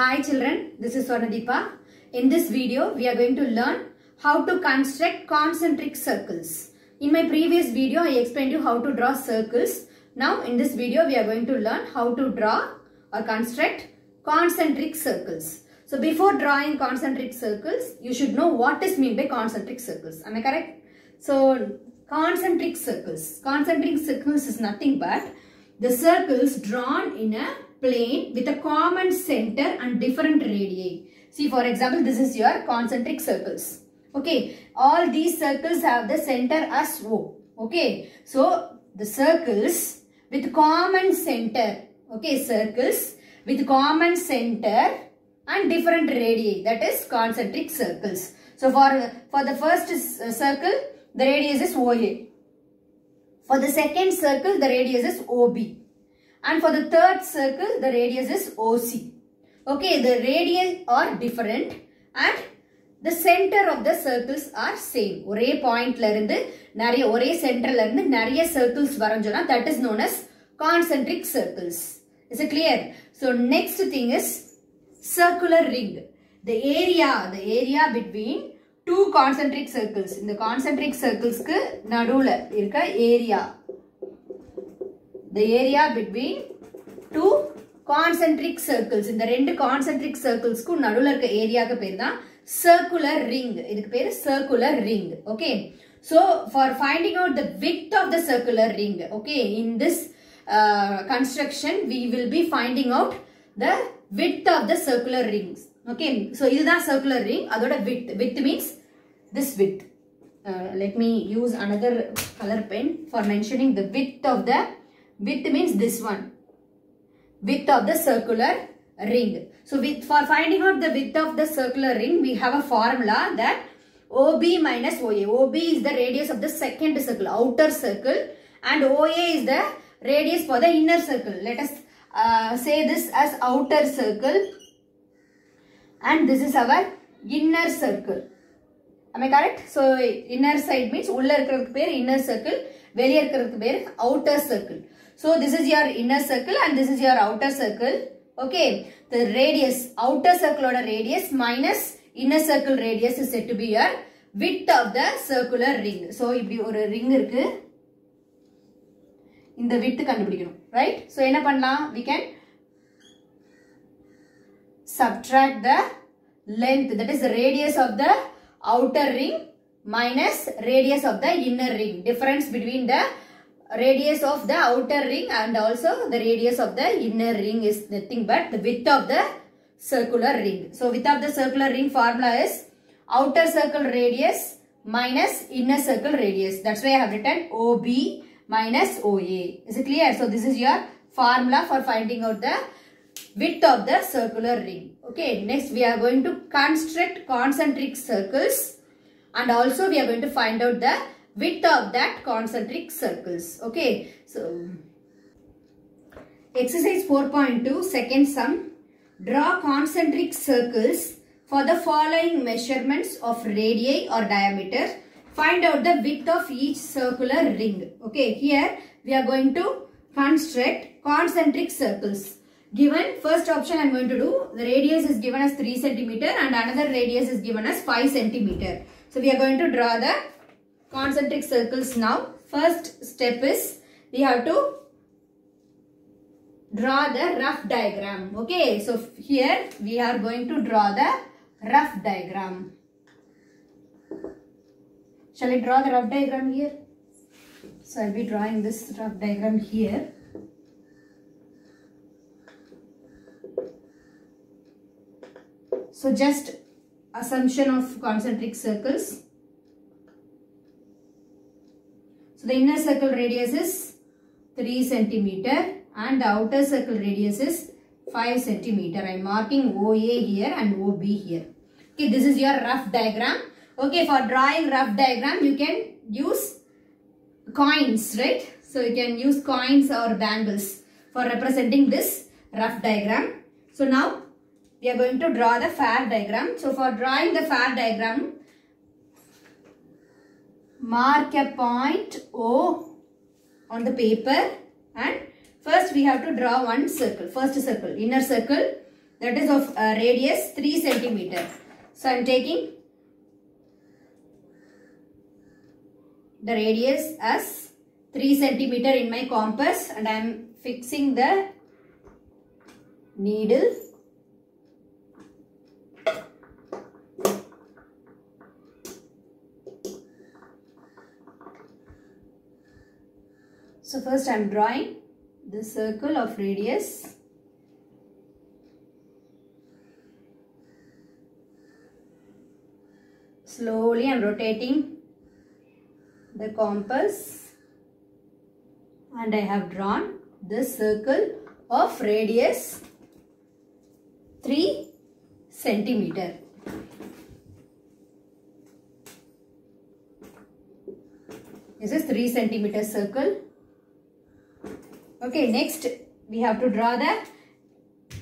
Hi children, this is Swarnadeepa. In this video, we are going to learn how to construct concentric circles. In my previous video, I explained you how to draw circles. Now in this video, we are going to learn how to draw or construct concentric circles. So before drawing concentric circles, you should know what is meant by concentric circles. Am I correct? So concentric circles is nothing but the circles drawn in a plane with a common center and different radii. See, for example, this is your concentric circles. Okay, all these circles have the center as O. Okay, so the circles with common center. Okay, circles with common center and different radii, that is concentric circles. So for the first circle, the radius is OA. For the second circle, the radius is OB. And for the third circle, the radius is OC. Okay, the radii are different and the center of the circles are same. One point la irundhu nariya ore center la irundhu nariya circles varanjona, that is known as concentric circles. Is it clear? So next thing is circular ring. The area between two concentric circles. In the concentric circles ku nadula irka area. The area between two concentric circles. In the rendu concentric circles ku nadula irka area ku per da circular ring. Idukku per circular ring. Okay. So for finding out the width of the circular ring, okay, in this construction we will be finding out the width of the circular rings. Okay. So this is the circular ring. Adoda width. Width means this width. Let me use another color pen for mentioning the width of the. Width means this one. Width of the circular ring. So for finding out the width of the circular ring, we have a formula that OB minus OA. OB is the radius of the second circle, outer circle, and OA is the radius for the inner circle. Let us say this as outer circle and this is our inner circle. Am I correct? So inner side means ulla irukradhukku per inner circle, veliya irukradhukku per outer circle. So this is your inner circle and this is your outer circle. Okay, the radius, outer circle oda radius minus inner circle radius is said to be your width of the circular ring. So இப்படி ஒரு ring இருக்கு, இந்த width கண்டுபிடிக்கணும், right? So என்ன பண்ணலாம்? We can subtract the length, that is the radius of the outer ring minus radius of the inner ring. Difference between the radius of the outer ring and also the radius of the inner ring is nothing but the width of the circular ring. So width of the circular ring formula is outer circle radius minus inner circle radius. That's why I have written OB minus OA. Is it clear? So this is your formula for finding out the width of the circular ring. Okay, next we are going to construct concentric circles and also we are going to find out the width of that concentric circles. Okay, so exercise 4.2 second sum. Draw concentric circles for the following measurements of radii or diameter. Find out the width of each circular ring. Okay, here we are going to construct concentric circles. Given first option I am going to do, the radius is given as 3 cm and another radius is given as 5 cm. So we are going to draw the concentric circles now. First step is we have to draw the rough diagram. Okay, so here we are going to draw the rough diagram. Shall I draw the rough diagram here? So I will be drawing this rough diagram here. So just assumption of concentric circles. So the inner circle radius is 3 cm and the outer circle radius is 5 cm. I am marking OA here and OB here. Okay, this is your rough diagram. Okay, for drawing rough diagram, you can use coins, right? So you can use coins or bangles for representing this rough diagram. So now we are going to draw the fair diagram. So for drawing the fair diagram, mark a point O on the paper and first we have to draw one circle. First circle, inner circle, that is of radius 3 centimeter. So I am taking the radius as 3 centimeter in my compass and I am fixing the needle. So first I am drawing the circle of radius. Slowly I am rotating the compass and I have drawn the circle of radius 3 centimeter. This is 3 centimeter circle. Okay, next we have to draw the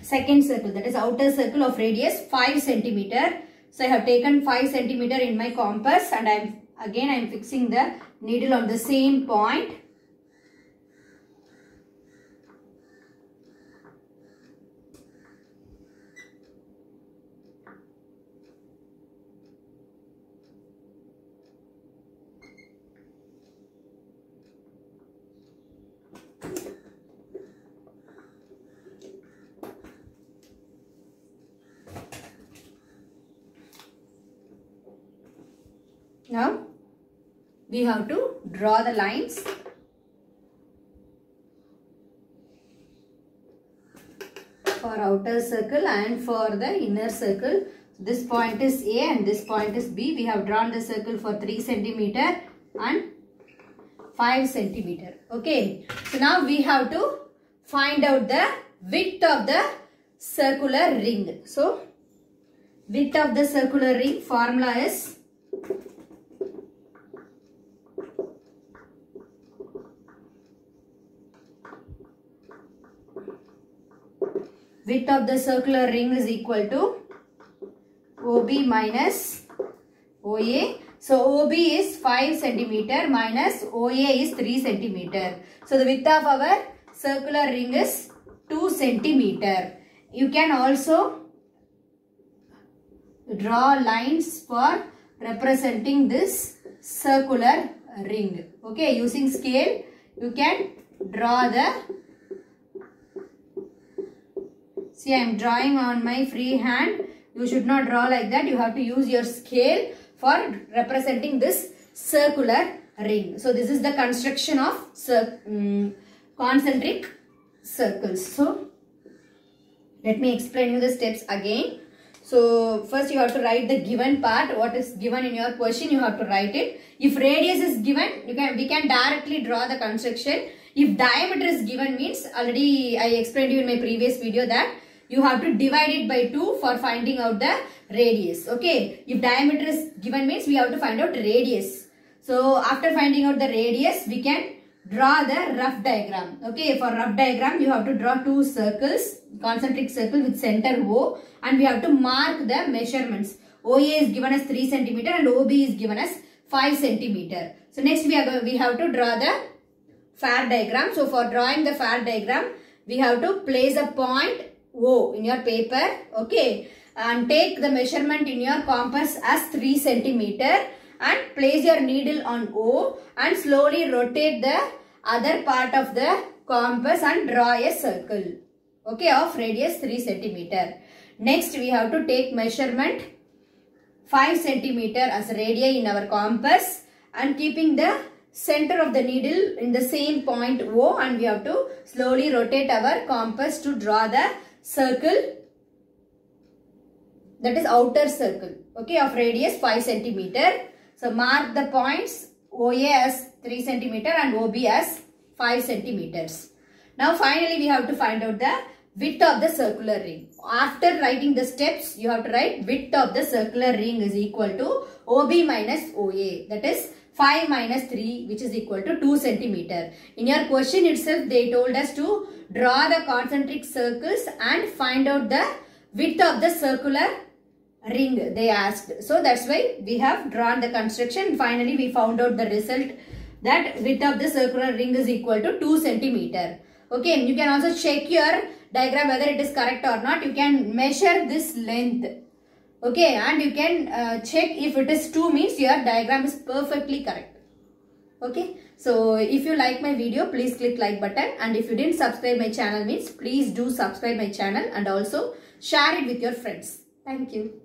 second circle, that is outer circle of radius 5 centimeter. So I have taken 5 centimeter in my compass and I am fixing the needle on the same point. Now we have to draw the lines. For outer circle and for the inner circle. This point is A and this point is B. We have drawn the circle for 3 centimeter and 5 centimeter. Okay. So now we have to find out the width of the circular ring. So width of the circular ring formula is width of the circular ring is equal to OB minus OA. So OB is 5 centimeter minus OA is 3 centimeter. So the width of our circular ring is 2 centimeter. You can also draw lines for representing this circular ring. Okay, using scale you can draw the. See, I am drawing on my free hand. You should not draw like that. You have to use your scale for representing this circular ring. So, this is the construction of concentric circles. So, let me explain you the steps again. So, first you have to write the given part. What is given in your question, you have to write it. If radius is given, we can directly draw the construction. If diameter is given means, already I explained you in my previous video that you have to divide it by 2 for finding out the radius. Okay. If diameter is given means we have to find out radius. So after finding out the radius, we can draw the rough diagram. Okay. For rough diagram, you have to draw 2 circles, concentric circle with center O, and we have to mark the measurements. OA is given as 3 centimeter and OB is given as 5 centimeter. So next we have to draw the fair diagram. So for drawing the fair diagram, we have to place a point O in your paper, okay, and take the measurement in your compass as 3 centimeter and place your needle on O and slowly rotate the other part of the compass and draw a circle, okay, of radius 3 centimeter. Next, we have to take measurement 5 centimeter as radii in our compass and keeping the center of the needle in the same point O, and we have to slowly rotate our compass to draw the circle, that is outer circle, okay, of radius 5 centimeter. So mark the points OA as 3 centimeter and OB as 5 centimeters. Now finally we have to find out the width of the circular ring. After writing the steps, you have to write width of the circular ring is equal to OB minus OA, that is 5 minus 3, which is equal to 2 centimeter. In your question itself, they told us to draw the concentric circles and find out the width of the circular ring, they asked. So that's why we have drawn the construction. Finally, we found out the result that width of the circular ring is equal to 2 centimeter. Okay, you can also check your diagram whether it is correct or not, you can measure this length. Okay, and you can check if it is 2 means your diagram is perfectly correct. Okay, so if you like my video, please click like button, and if you didn't subscribe my channel means please do subscribe my channel and also share it with your friends. Thank you.